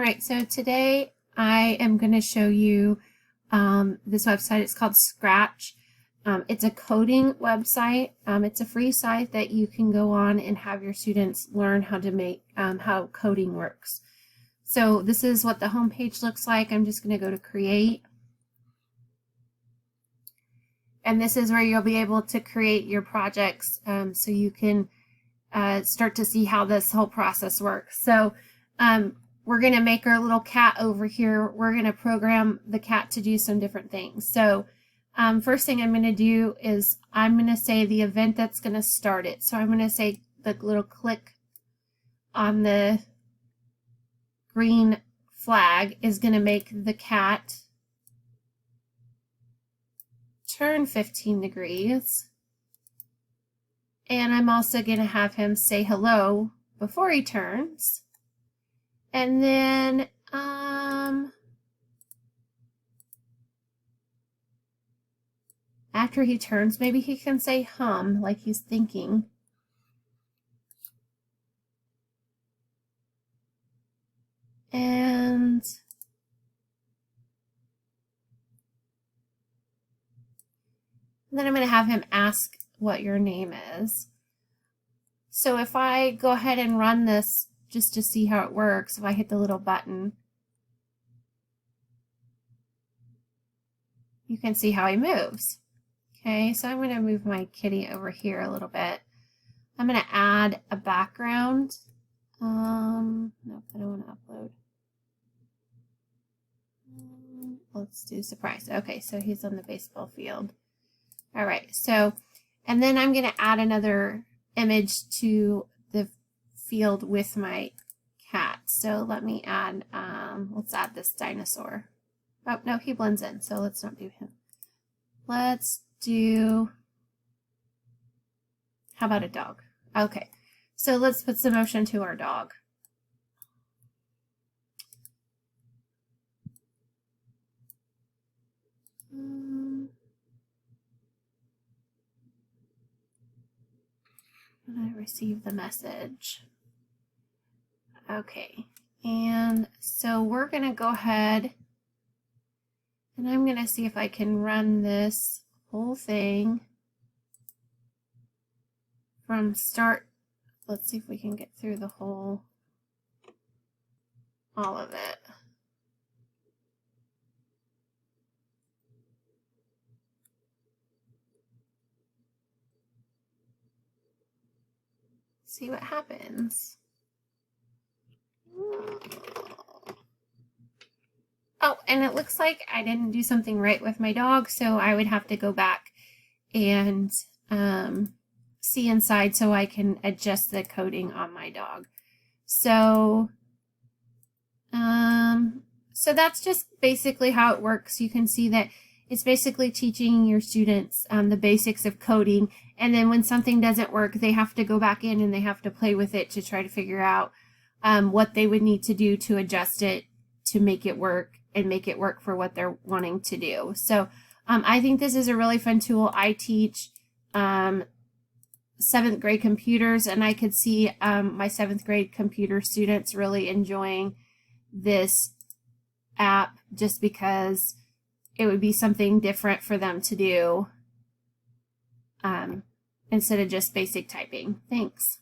right, so today I am going to show you this website. It's called Scratch. It's a coding website. It's a free site that you can go on and have your students learn how to make how coding works. So this is what the home page looks like. I'm just going to go to Create. And this is where you'll be able to create your projects so you can start to see how this whole process works. So we're going to make our little cat over here. We're going to program the cat to do some different things. So first thing I'm going to do is I'm going to say the event that's going to start it. So I'm going to say the little click on the green flag is going to make the cat turn 15 degrees. And I'm also going to have him say hello before he turns. And then after he turns, maybe he can say hum like he's thinking. And then I'm going to have him ask what your name is. So if I go ahead and run this just to see how it works, if I hit the little button, you can see how he moves. Okay, so I'm going to move my kitty over here a little bit. I'm going to add a background. Nope, I don't want to upload. Let's do surprise. Okay, so he's on the baseball field. All right, so, and then I'm going to add another image to the field with my cat. So let me add, let's add this dinosaur. Oh, no, he blends in, so let's not do him. Let's do, how about a dog? Okay, so let's put some motion to our dog. I receive the message. Okay, and so we're going to go ahead and I'm going to see if I can run this whole thing from start. Let's see if we can get through the whole, all of it. See what happens. Oh, and it looks like I didn't do something right with my dog, so I would have to go back and see inside so I can adjust the coding on my dog. So, so that's just basically how it works. You can see that it's basically teaching your students the basics of coding, and then when something doesn't work, they have to go back in and they have to play with it to try to figure out what they would need to do to adjust it to make it work and make it work for what they're wanting to do. So I think this is a really fun tool. I teach 7th grade computers, and I could see my 7th grade computer students really enjoying this app just because it would be something different for them to do instead of just basic typing. Thanks.